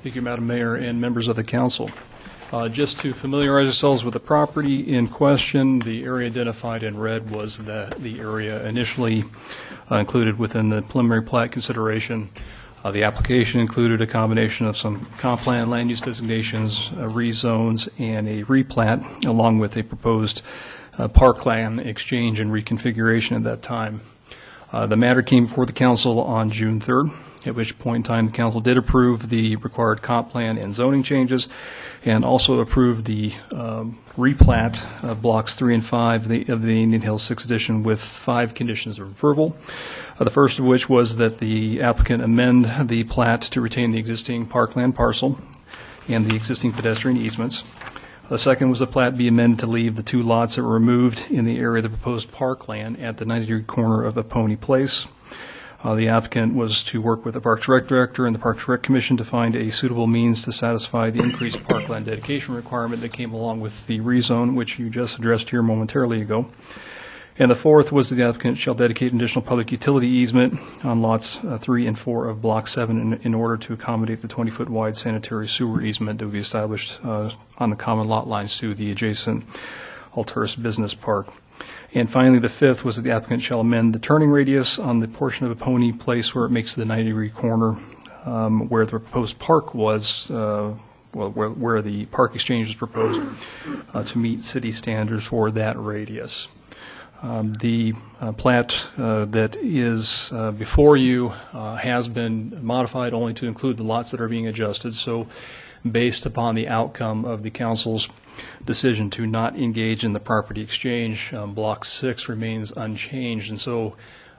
Thank you, Madam Mayor and members of the council. Just to familiarize ourselves with the property in question, the area identified in red was the area initially included within the preliminary plat consideration. The application included a combination of some comp plan, land use designations, rezones, and a replat, along with a proposed parkland exchange and reconfiguration at that time. The matter came before the council on June 3rd, at which point in time the council did approve the required comp plan and zoning changes, and also approved the replat of blocks 3 and 5 of the Indian Hills 6th edition with 5 conditions of approval. The first of which was that the applicant amend the plat to retain the existing parkland parcel and the existing pedestrian easements. The second was the plat be amended to leave the 2 lots that were removed in the area of the proposed parkland at the 90-degree corner of Apony Place. The applicant was to work with the Parks Rec Director and the Parks Rec Commission to find a suitable means to satisfy the increased parkland dedication requirement that came along with the rezone, which you just addressed here momentarily ago. And the fourth was that the applicant shall dedicate an additional public utility easement on lots 3 and 4 of Block 7 in order to accommodate the 20-foot wide sanitary sewer easement that will be established on the common lot lines to the adjacent Alturas Business Park. And finally, the fifth was that the applicant shall amend the turning radius on the portion of Apony Place where it makes the 90-degree corner where the proposed park was, where the park exchange was proposed to meet city standards for that radius. The plat that is before you has been modified only to include the lots that are being adjusted. So based upon the outcome of the council's decision to not engage in the property exchange, Block 6 remains unchanged. And so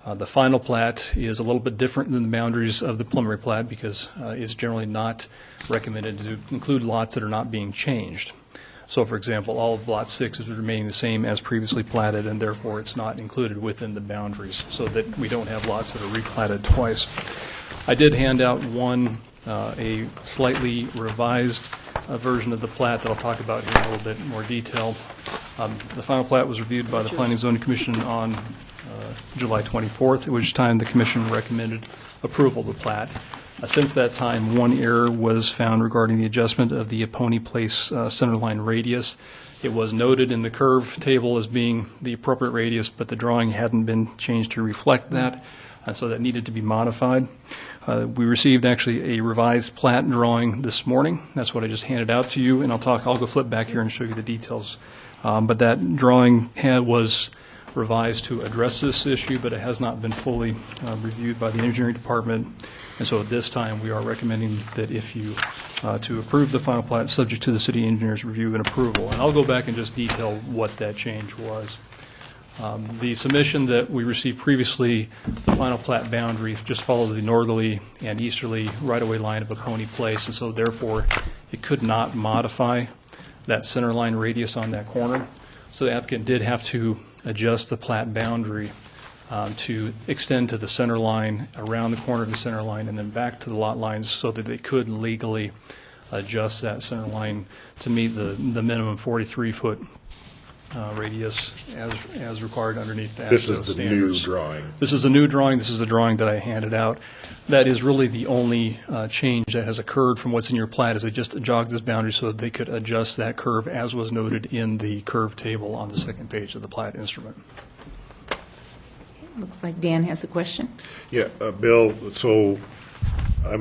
the final plat is a little bit different than the boundaries of the preliminary plat because it's generally not recommended to include lots that are not being changed. So, for example, all of Lot 6 is remaining the same as previously platted, and therefore it's not included within the boundaries, so that we don't have lots that are replatted twice. I did hand out a slightly revised version of the plat that I'll talk about here in a little bit more detail. The final plat was reviewed by the Planning and Zoning Commission on July 24th, at which time the Commission recommended approval of the plat. Since that time, one error was found regarding the adjustment of the Apony Place centerline radius. It was noted in the curve table as being the appropriate radius, but the drawing hadn't been changed to reflect that, so that needed to be modified. We received actually a revised plat drawing this morning. That's what I just handed out to you, and I'll go flip back here and show you the details. But that drawing was revised to address this issue, but it has not been fully reviewed by the engineering department. And so at this time, we are recommending that if you to approve the final plat subject to the city engineer's review and approval. And I'll go back and just detail what that change was. The submission that we received previously, the final plat boundary just followed the northerly and easterly right-of-way line of Apony Place, and so therefore it could not modify that center line radius on that corner. So the applicant did have to adjust the plat boundary to extend to the center line, around the corner of the center line, and then back to the lot lines so that they could legally adjust that center line to meet the minimum 43-foot radius as required underneath the This is the standards. New drawing. This is a new drawing. This is the drawing that I handed out. That is really the only change that has occurred from what's in your plat, is they just jogged this boundary so that they could adjust that curve as was noted in the curve table on the second page of the plat instrument. Looks like Dan has a question. Yeah, Bill, so I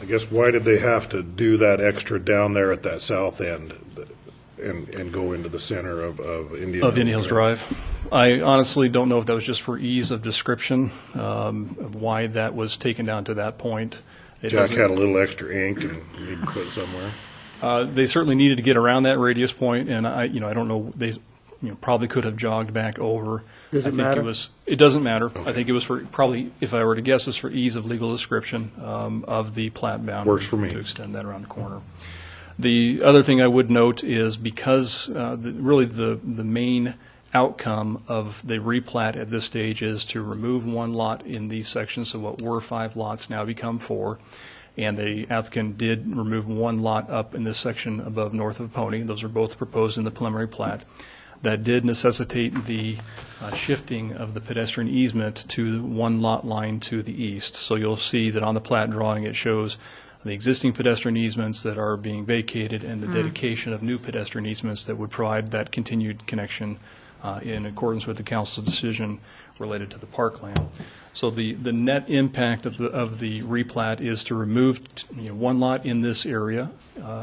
guess why did they have to do that extra down there at that south end and go into the center of Indian Hills Drive? I honestly don't know if that was just for ease of description of why that was taken down to that point. Jack had a little extra ink and needed to put it somewhere. They certainly needed to get around that radius point, and I don't know, they probably could have jogged back over. Does it matter? It doesn't matter. Okay. I think it was for probably, if I were to guess, it was for ease of legal description of the plat boundary. Works for me. To extend that around the corner. The other thing I would note is because really the main outcome of the replat at this stage is to remove one lot in these sections, so what were 5 lots now become 4. And the applicant did remove one lot up in this section above north of Apony. Those are both proposed in the preliminary plat. That did necessitate the shifting of the pedestrian easement to one lot line to the east. So you'll see that on the plat drawing it shows the existing pedestrian easements that are being vacated, and the dedication of new pedestrian easements that would provide that continued connection in accordance with the council's decision related to the parkland. So the net impact of the replat is to remove one lot in this area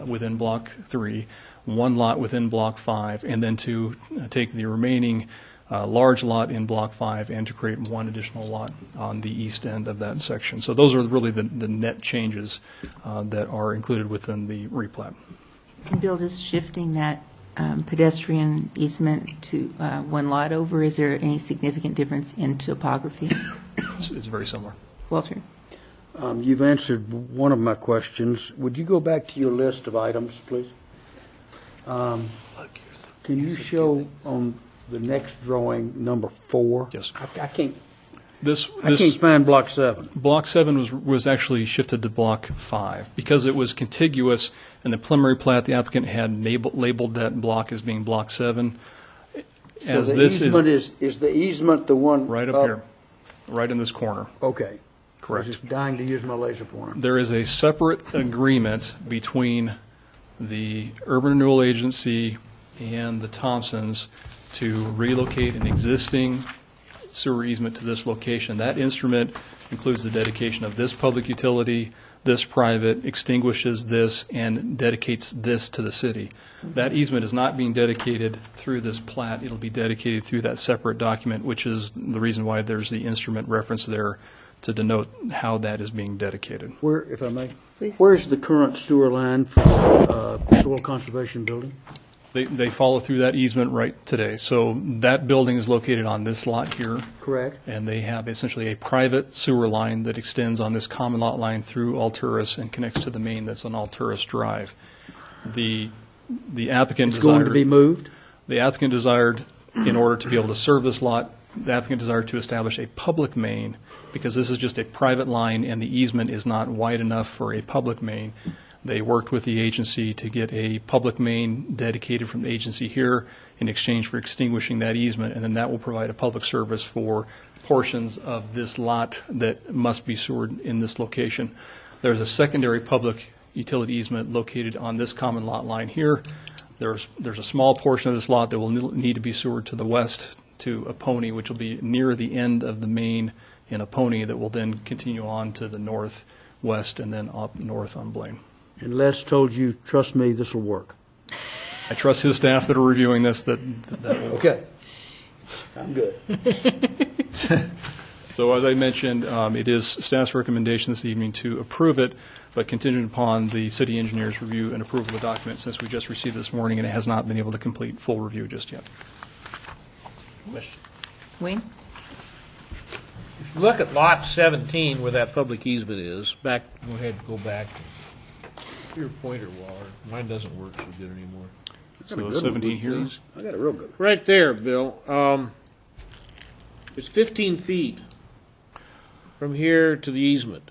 within Block 3, one lot within Block 5, and then to take the remaining large lot in Block 5 and to create one additional lot on the east end of that section. So those are really the net changes that are included within the replat. And Bill, just shifting that pedestrian easement to one lot over, is there any significant difference in topography? It's very similar. Walter? You've answered one of my questions. Would you go back to your list of items, please? Can you show on the next drawing number 4? Yes. I can't This find block 7. Block 7 was actually shifted to Block 5 because it was contiguous. In the preliminary plat, the applicant had labeled that block as being Block 7. So the easement is the easement the one Right up here, right in this corner. Okay. I Correct. was just dying to use my laser pointer. There is a separate agreement between the Urban Renewal Agency and the Thompsons to relocate an existing sewer easement to this location. That instrument includes the dedication of this public utility, this private, extinguishes this, and dedicates this to the city. That easement is not being dedicated through this plat. It'll be dedicated through that separate document, which is the reason why there's the instrument reference there to denote how that is being dedicated. Where, if I may, Please. where's the current sewer line for Soil Conservation Building? They follow through that easement right today. So that building is located on this lot here, Correct. and they have essentially a private sewer line that extends on this common lot line through Alturas and connects to the main that's on Alturas Drive. The applicant It's going to be moved? The applicant desired, in order to be able to serve this lot, the applicant desired to establish a public main, because this is just a private line and the easement is not wide enough for a public main. They worked with the agency to get a public main dedicated from the agency here in exchange for extinguishing that easement, and then that will provide a public service for portions of this lot that must be sewered in this location. There's a secondary public utility easement located on this common lot line here. There's a small portion of this lot that will need to be sewered to the west to Apony, which will be near the end of the main in Apony, that will then continue on to the northwest and then up north on Blaine. And Les told you, trust me, this will work. I trust his staff that are reviewing this that will. Okay. I'm good. So as I mentioned, it is staff's recommendation this evening to approve it, but contingent upon the city engineer's review and approval of the document, since we just received this morning and it has not been able to complete full review just yet. Wayne? Look at lot 17 where that public easement is. Back, go ahead, go back. Your pointer, Waller. Mine doesn't work so good anymore. So 17 here. Please. I got it real good. Right there, Bill. It's 15 feet from here to the easement.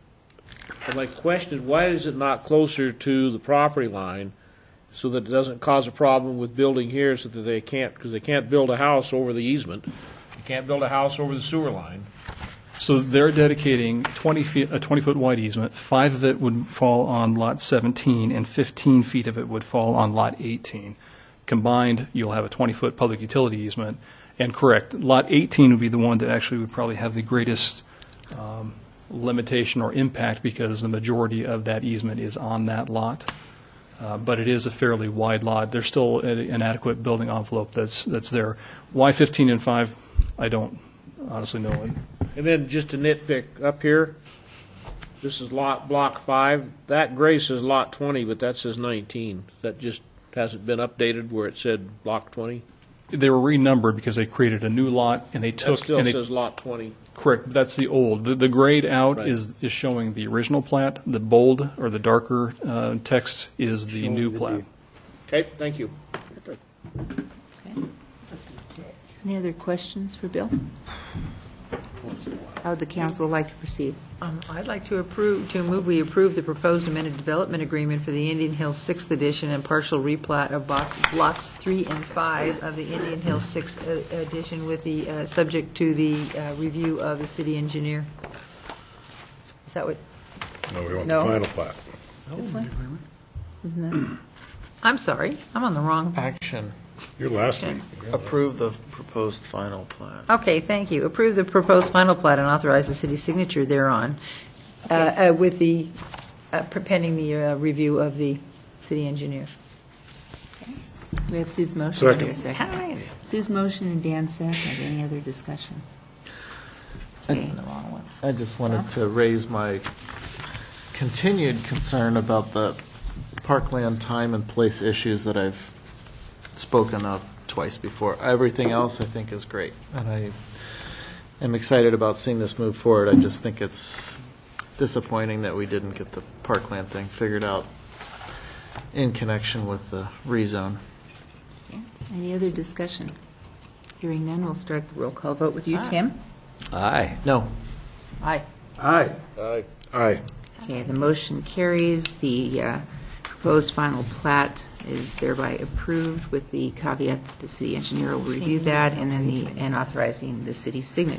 And my question is, why is it not closer to the property line so that it doesn't cause a problem with building here, so that they can't, because they can't build a house over the easement. You can't build a house over the sewer line. So they're dedicating 20 feet, a 20-foot wide easement. 5 of it would fall on lot 17, and 15 feet of it would fall on lot 18. Combined, you'll have a 20-foot public utility easement. And correct, lot 18 would be the one that actually would probably have the greatest limitation or impact, because the majority of that easement is on that lot. But it is a fairly wide lot. There's still an adequate building envelope that's there. Why 15 and 5, I don't honestly know. And then just to nitpick, up here, this is block 5. That gray says lot 20, but that says 19. That just hasn't been updated where it said block 20? They were renumbered because they created a new lot, and they took... That still and they, says lot 20. correct, that's the old. The grayed out Right. is showing the original plat. The bold or the darker text is the new plat. Okay, thank you. Any other questions for Bill? How would the council like to proceed? I'd like to move we approve the proposed amended development agreement for the Indian Hills 6th edition and partial replat of blocks 3 and 5 of the Indian Hills 6th edition with the, subject to the review of the city engineer. Is that what? No, we want the No. final plat. This one? Isn't that? I'm sorry, I'm on the wrong. Action, Your last Okay. week. approve the proposed final plan. Okay, thank you. Approve the proposed final plat and authorize the city's signature thereon, with the, pending the review of the city engineer. We have Sue's motion. Is there a Second. second? Sue's motion and Dan's second. Any other discussion? Okay. The wrong one. I just wanted to raise my continued concern about the parkland time and place issues that I've spoken of twice before. Everything else I think is great, and I am excited about seeing this move forward. I just think it's disappointing that we didn't get the parkland thing figured out in connection with the rezone. Okay. Any other discussion? Hearing none, we'll start the roll call vote with you, Aye. Tim. Aye. No. Aye. Aye. Aye. Okay, the motion carries. The proposed final plat is thereby approved with the caveat that the city engineer will review that, and then and authorizing the city's signature.